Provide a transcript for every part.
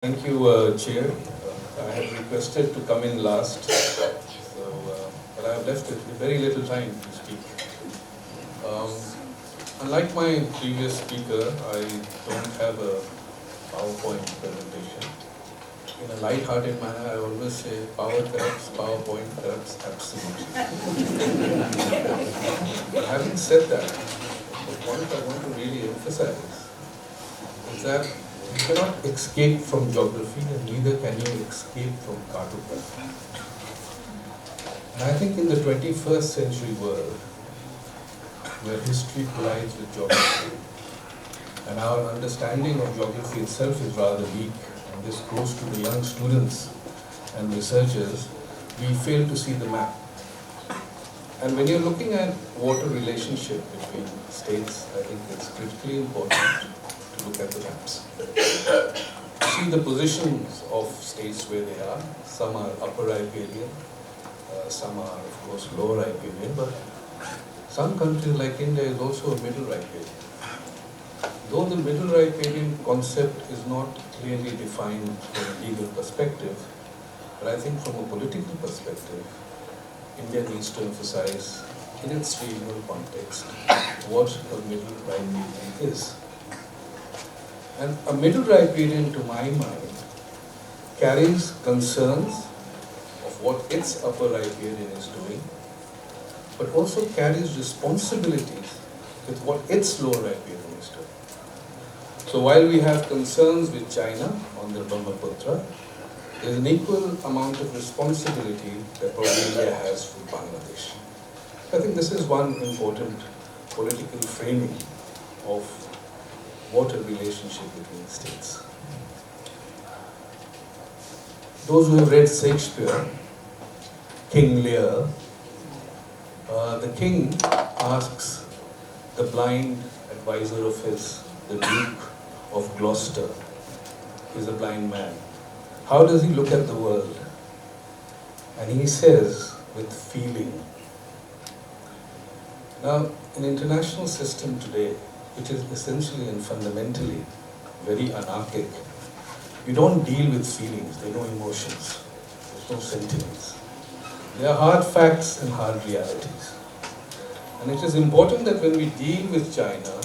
Thank you, Chair. I had requested to come in last, but I have left with very little time to speak. Um, Unlike my previous speaker, I don't have a PowerPoint presentation. In a light-hearted manner, I always say power corrupts, PowerPoint corrupts absolutely. But having said that, the point I want to really emphasize is that you cannot escape from geography and neither can you escape from cartography. And I think in the 21st century world, where history collides with geography, and our understanding of geography itself is rather weak, and this goes to the young students and researchers, we fail to see the map. And when you're looking at water relationship between states, I think it's critically important to look at the maps. See the positions of states where they are. Some are upper riparian, some are of course lower riparian, but some countries like India is also a middle riparian. Though the middle riparian concept is not clearly defined from a legal perspective, but I think from a political perspective, India needs to emphasize in its regional context what a middle riparian is. And a middle riparian, to my mind, carries concerns of what its upper riparian is doing, but also carries responsibilities with what its lower riparian is doing. So while we have concerns with China on the Brahmaputra, there is an equal amount of responsibility that probably India has for Bangladesh. I think this is one important political framing of water relationship between states. Those who have read Shakespeare, King Lear, the king asks the blind advisor of his, the Duke of Gloucester, who is a blind man, how does he look at the world? And he says, with feeling. Now, in international system today, which is essentially and fundamentally very anarchic, you don't deal with feelings, there are no emotions, there's no sentiments. There are hard facts and hard realities. And it is important that when we deal with China,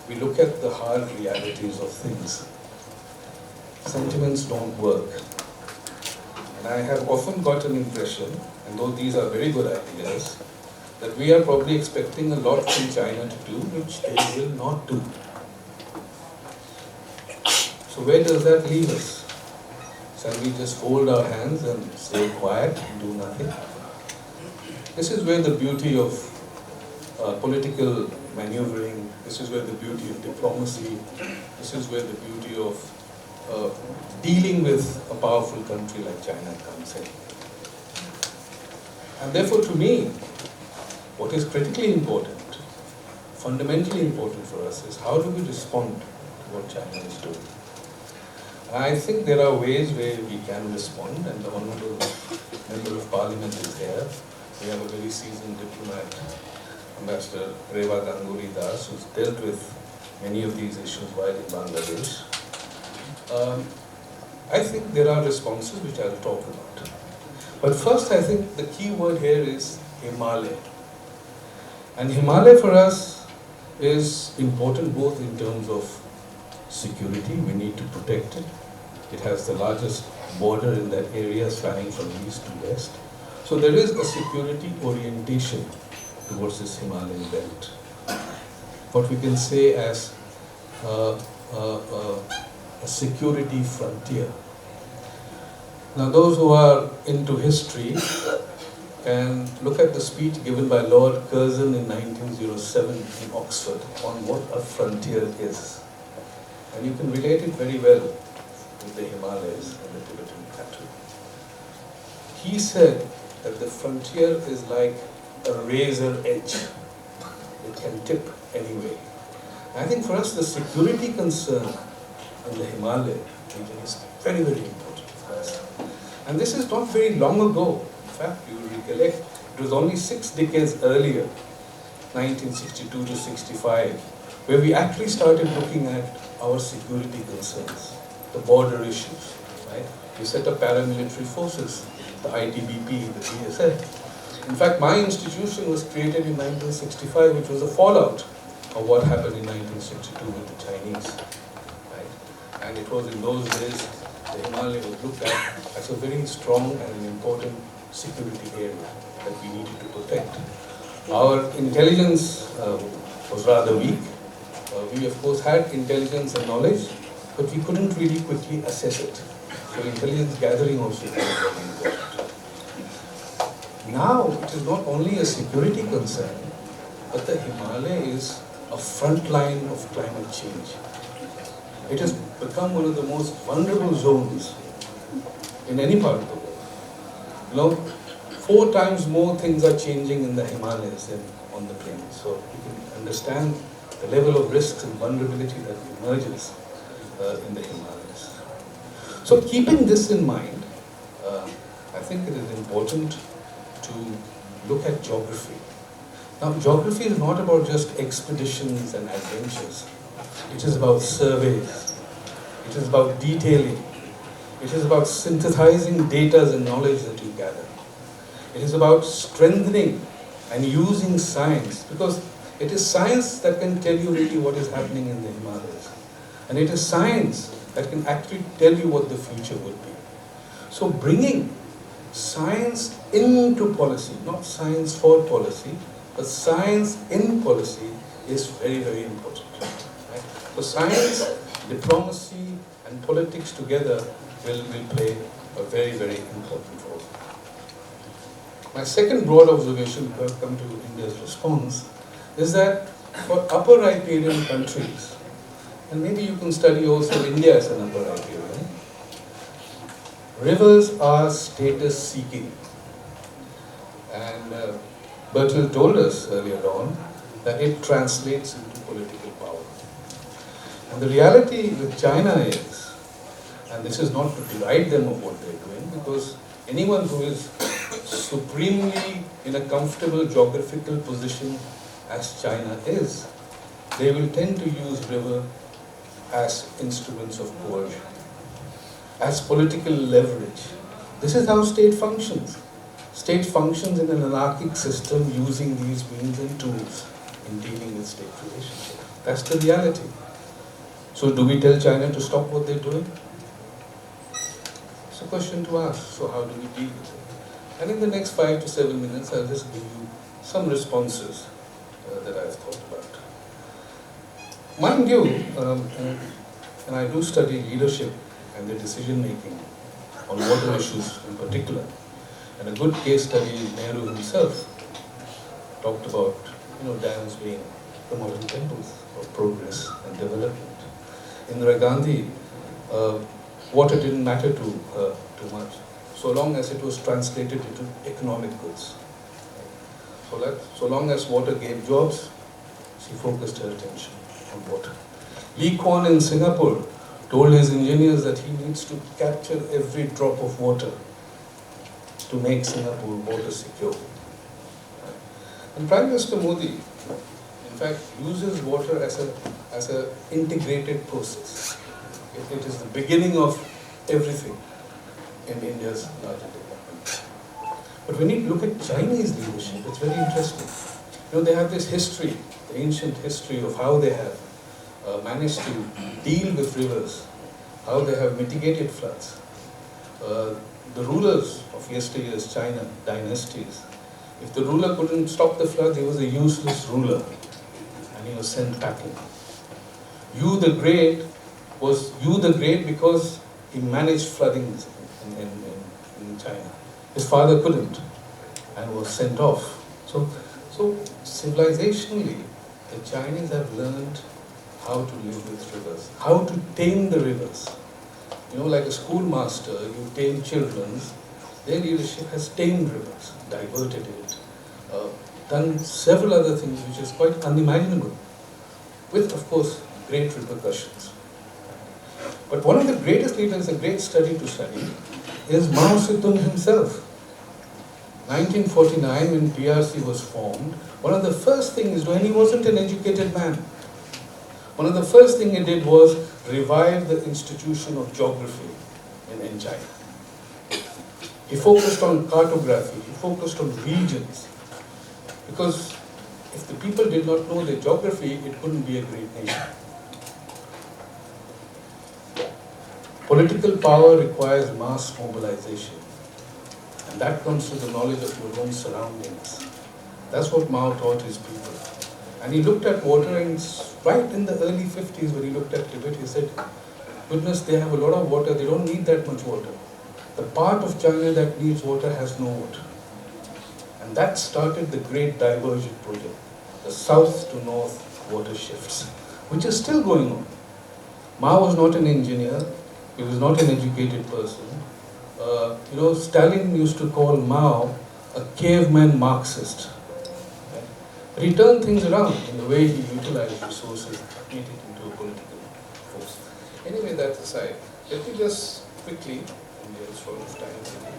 we look at the hard realities of things. Sentiments don't work. And I have often got an impression, and though these are very good ideas, that we are probably expecting a lot from China to do, which they will not do. So where does that leave us? Shall we just fold our hands and stay quiet and do nothing? This is where the beauty of political maneuvering, this is where the beauty of diplomacy, this is where the beauty of dealing with a powerful country like China comes in. And therefore, to me, what is critically important, fundamentally important for us is how do we respond to what China is doing. I think there are ways where we can respond, and the Honourable Member of Parliament is here. We have a very seasoned diplomat, Ambassador Reva Ganguly Das, who's dealt with many of these issues while in Bangladesh. I think there are responses which I'll talk about. But first, I think the key word here is Himalaya. And Himalaya for us is important both in terms of security, we need to protect it. It has the largest border in that area spanning from east to west. So there is a security orientation towards this Himalayan belt. What we can say as a security frontier. Now those who are into history can look at the speech given by Lord Curzon in 1907 in Oxford on what a frontier is. And you can relate it very well with the Himalayas and the Tibetan plateau. He said that the frontier is like a razor edge. It can tip anyway. I think for us the security concern in the Himalaya region is very, very important for us. And this is not very long ago. In fact, you will recollect, it was only 6 decades earlier, 1962 to 65, where we actually started looking at our security concerns. the border issues, right? We set up paramilitary forces, the ITBP, the IDSA. In fact, my institution was created in 1965, which was a fallout of what happened in 1962 with the Chinese, right? And it was in those days, the Himalaya was looked at as a very strong and an important security area that we needed to protect. Our intelligence was rather weak. We of course had intelligence and knowledge, but we couldn't really quickly assess it. So intelligence gathering also became very important. Now it is not only a security concern, but the Himalaya is a front line of climate change. It has become one of the most vulnerable zones in any part of the world. You know, 4 times more things are changing in the Himalayas than on the plains. So you can understand the level of risks and vulnerability that emerges in the Himalayas. So keeping this in mind, I think it is important to look at geography. Now, geography is not about just expeditions and adventures. It is about surveys. It is about detailing. It is about synthesizing data and knowledge that you gather. It is about strengthening and using science, because it is science that can tell you really what is happening in the Himalayas. And it is science that can actually tell you what the future would be. So bringing science into policy, not science for policy, but science in policy is very, very important. Right? So science, diplomacy, and politics together will play a very, very important role. My second broad observation, before I come to India's response, is that for upper riparian countries, and maybe you can study also India as an upper riparian, rivers are status seeking. And Bertil told us earlier on that it translates into political power. And the reality with China is, and this is not to deride them of what they're doing, because anyone who is supremely in a comfortable geographical position as China is, they will tend to use river as instruments of coercion, as political leverage. This is how state functions. State functions in an anarchic system using these means and tools in dealing with state relationships. That's the reality. So do we tell China to stop what they're doing? It's a question to ask. So how do we deal with it? And in the next 5 to 7 minutes, I'll just give you some responses that I've thought about. Mind you, and I do study leadership and the decision making on water issues in particular. And a good case study is Nehru himself talked about, dams being the modern temples of progress and development. Indira Gandhi, water didn't matter to her too much, so long as it was translated into economic goods. So long as water gave jobs, she focused her attention on water. Lee Kuan in Singapore told his engineers that he needs to capture every drop of water to make Singapore water secure. And Prime Minister Modi, in fact, uses water as an integrated process. It is the beginning of everything in India's larger development. But when you look at Chinese leadership, it's very interesting. They have this history, the ancient history of how they have managed to deal with rivers, how they have mitigated floods. The rulers of yesteryear's China dynasties, if the ruler couldn't stop the flood, he was a useless ruler and he was sent packing. Yu the Great was Yu the Great because he managed flooding in China. His father couldn't and was sent off. So civilizationally, the Chinese have learned how to live with rivers, how to tame the rivers. Like a schoolmaster, you tame children. Their leadership has tamed rivers, diverted it, done several other things which is quite unimaginable, with, of course, great repercussions. But one of the greatest leaders, a great study to study, is Mao Zedong himself. 1949, when PRC was formed, one of the first things, and he wasn't an educated man, One of the first things he did was revive the institution of geography in China. He focused on cartography, he focused on regions, because if the people did not know their geography, it couldn't be a great nation. Political power requires mass mobilization, and that comes from the knowledge of your own surroundings. That's what Mao taught his people. And he looked at water, and right in the early 50s when he looked at Tibet, he said, goodness, they have a lot of water, they don't need that much water. The part of China that needs water has no water. And that started the Great Diversion Project, the south to north water shifts, which is still going on. Mao was not an engineer, he was not an educated person. Stalin used to call Mao a caveman Marxist. But he turned things around in the way he utilized resources, made it into a political force. Anyway, that aside, let me just quickly, in the short of time,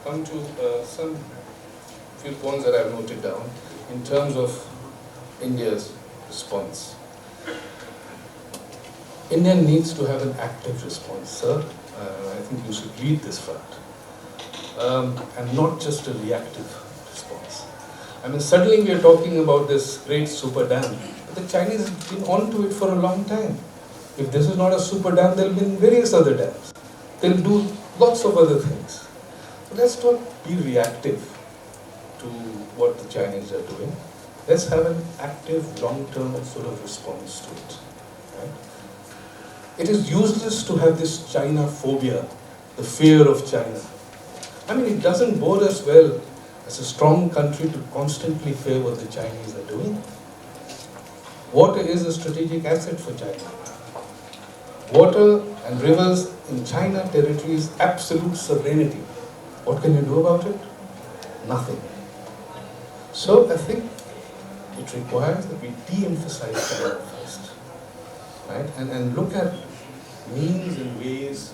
come to some few points that I've noted down in terms of India's response. India needs to have an active response, sir. I think you should read this fact. And not just a reactive response. I mean, suddenly we are talking about this great super dam, but the Chinese have been onto it for a long time. If this is not a super dam, there will be various other dams. They'll do lots of other things. So let's not be reactive to what the Chinese are doing. Let's have an active, long-term sort of response to it. Right? It is useless to have this China phobia, the fear of China. I mean, it doesn't bode us well as a strong country to constantly fear what the Chinese are doing. Water is a strategic asset for China. Water and rivers in China territory is absolute sovereignty. What can you do about it? Nothing. So I think it requires that we de-emphasize China first, right? And look at means and ways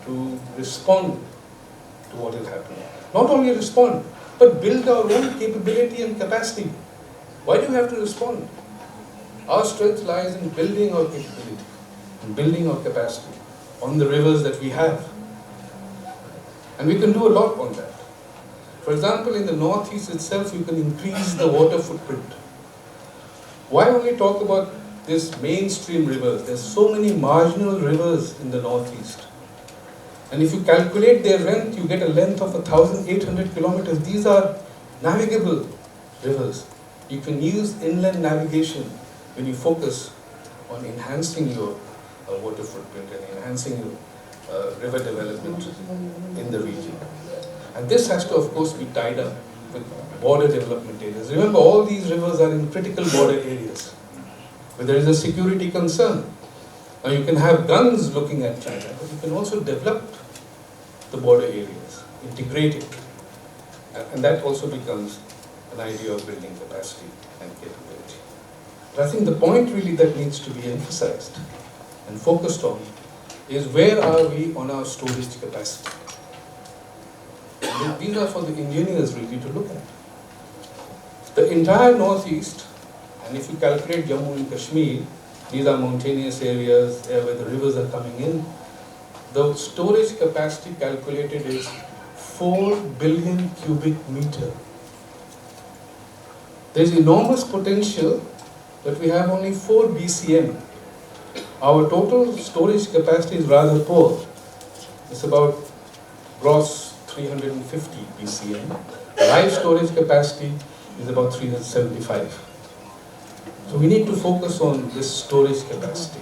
to respond to what is happening. Not only respond, but build our own capability and capacity. Why do we have to respond? Our strength lies in building our capability, in building our capacity on the rivers that we have. And we can do a lot on that. For example, in the northeast itself, you can increase the water footprint. Why only talk about these mainstream rivers? There's so many marginal rivers in the northeast. And if you calculate their length, you get a length of 1,800 kilometers. These are navigable rivers. You can use inland navigation when you focus on enhancing your water footprint and enhancing your river development in the region. And this has to, of course, be tied up with border development areas. Remember, all these rivers are in critical border areas where there is a security concern. Now, you can have guns looking at China, but you can also develop the border areas, integrate it. And that also becomes an idea of building capacity and capability. But I think the point really that needs to be emphasized and focused on is where are we on our storage capacity? These are for the engineers really to look at. The entire northeast, and if you calculate Jammu and Kashmir, these are mountainous areas where the rivers are coming in. The storage capacity calculated is 4 billion cubic meter. There is enormous potential, but we have only 4 BCM. Our total storage capacity is rather poor. It's about gross 350 BCM. Live storage capacity is about 375. So we need to focus on this storage capacity.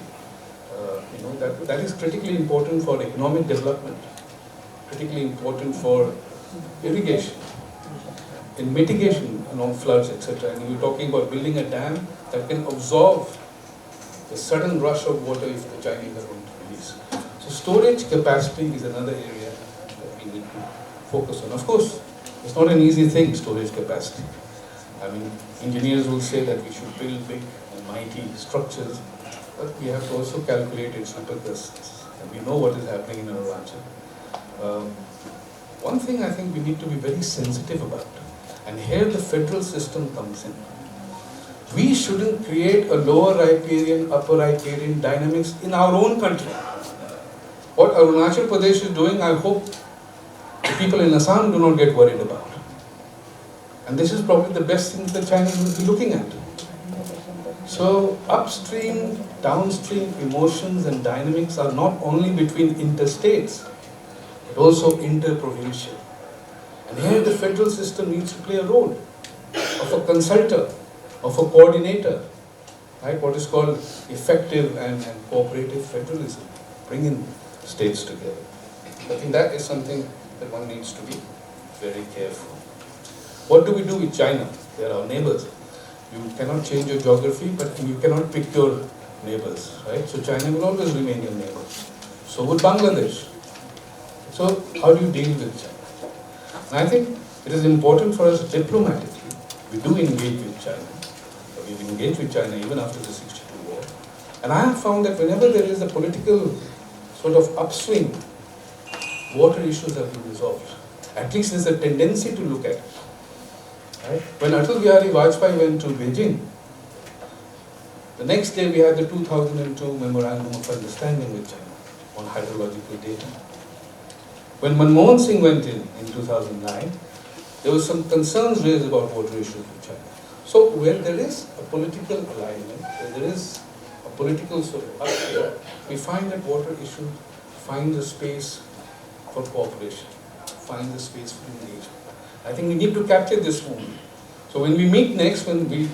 That is critically important for economic development, critically important for irrigation, in mitigation along floods, etc. And we're talking about building a dam that can absorb the sudden rush of water if the Chinese are going to release. So storage capacity is another area that we need to focus on. Of course, it's not an easy thing, storage capacity. I mean, engineers will say that we should build big and mighty structures, but we have to also calculate its repercussions. And we know what is happening in Arunachal. One thing I think we need to be very sensitive about, and here the federal system comes in. we shouldn't create a lower riparian, upper riparian dynamics in our own country. What Arunachal Pradesh is doing, I hope the people in Assam do not get worried about. And this is probably the best thing the Chinese will be looking at. So upstream, downstream emotions and dynamics are not only between interstates, but also interprovincial. And here the federal system needs to play a role of a consultor, of a coordinator, right? What is called effective and cooperative federalism, bringing states together. I think that is something that one needs to be very careful. What do we do with China? They are our neighbors. You cannot change your geography, but you cannot pick your neighbors, right? So China will always remain your neighbor. So would Bangladesh. So how do you deal with China? And I think it is important for us diplomatically. We do engage with China. We've engaged with China even after the 62 war. And I have found that whenever there is a political sort of upswing, water issues have been resolved. At least there's a tendency to look at it. Right? When Atal Bihari Vajpayee went to Beijing, the next day we had the 2002 Memorandum of Understanding with China on hydrological data. When Manmohan Singh went in 2009, there were some concerns raised about water issues with China. So where there is a political alignment, where there is a political sort of upheaval, we find that water issues find a space for cooperation, find a space for engagement. I think we need to capture this moment. So when we meet next, when we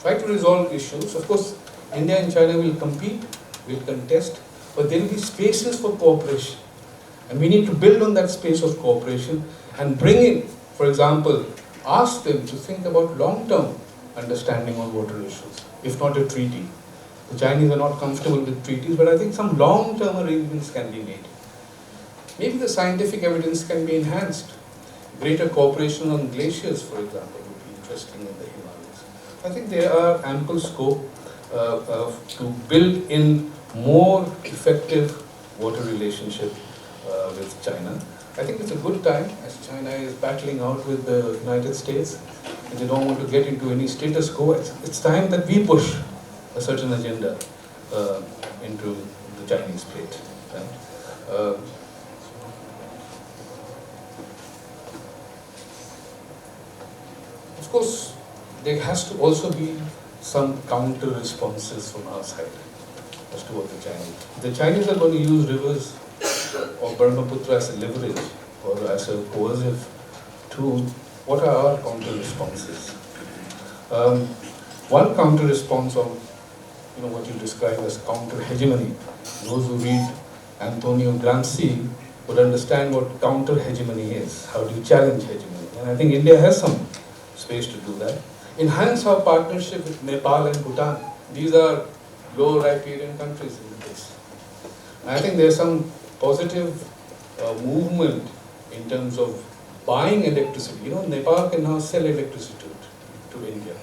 try to resolve issues, of course, India and China will compete, will contest, but there will be spaces for cooperation. And we need to build on that space of cooperation and bring in, for example, ask them to think about long-term understanding on water issues, if not a treaty. The Chinese are not comfortable with treaties, but I think some long-term arrangements can be made. Maybe the scientific evidence can be enhanced. Greater cooperation on glaciers, for example, would be interesting in the Himalayas. I think there are ample scope to build in more effective water relationship with China. I think it's a good time as China is battling out with the United States and they don't want to get into any status quo. It's time that we push a certain agenda into the Chinese plate. Right? Of course, there has to also be some counter responses from our side as to what the Chinese. The Chinese are going to use rivers or Brahmaputra as a leverage or as a coercive tool. What are our counter responses? One counter response of what you describe as counter hegemony. Those who read Antonio Gramsci would understand what counter hegemony is. How do you challenge hegemony? And I think India has some space to do that. Enhance our partnership with Nepal and Bhutan. These are low riparian countries in this. I think there's some positive movement in terms of buying electricity. Nepal can now sell electricity to India.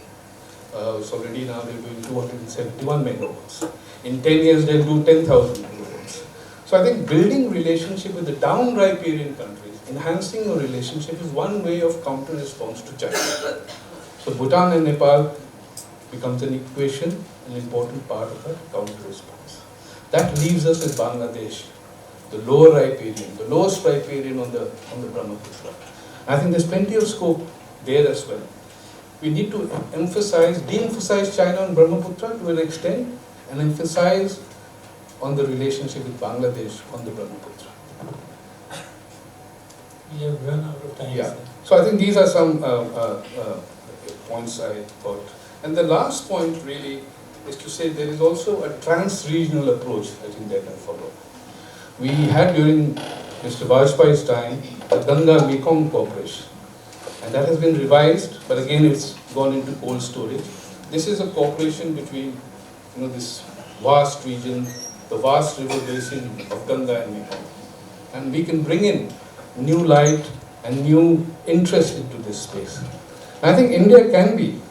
So already now they're doing 271 megawatts. In 10 years they'll do 10,000 megawatts. So I think building relationship with the down riparian countries, enhancing your relationship is one way of counter response to China. So Bhutan and Nepal becomes an equation, an important part of that counter response. That leaves us with Bangladesh, the lower riparian, the lowest riparian on the Brahmaputra. I think there's plenty of scope there as well. We need to de-emphasize China on Brahmaputra to an extent, and emphasize on the relationship with Bangladesh on the Brahmaputra. We have run out of time. Yeah. So I think these are some points I thought. And the last point really is to say there is also a trans-regional approach I think that can follow. We had during Mr. Vajpayee's time the Ganga-Mekong cooperation, and that has been revised, but again it's gone into cold storage. This is a cooperation between this vast region, the vast river basin of Ganga and Mekong, and we can bring in new light and new interest into this space. I think India can be,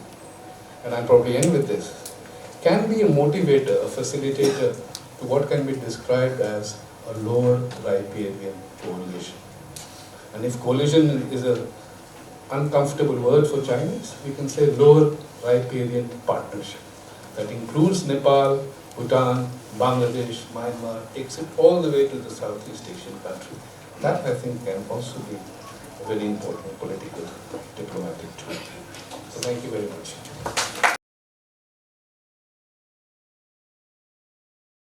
and I'll probably end with this, can be a motivator, a facilitator to what can be described as a lower riparian coalition. And if coalition is an uncomfortable word for Chinese, we can say lower riparian partnership that includes Nepal, Bhutan, Bangladesh, Myanmar, takes it all the way to the Southeast Asian country. That I think can also be a very important political diplomatic tool. So thank you very much.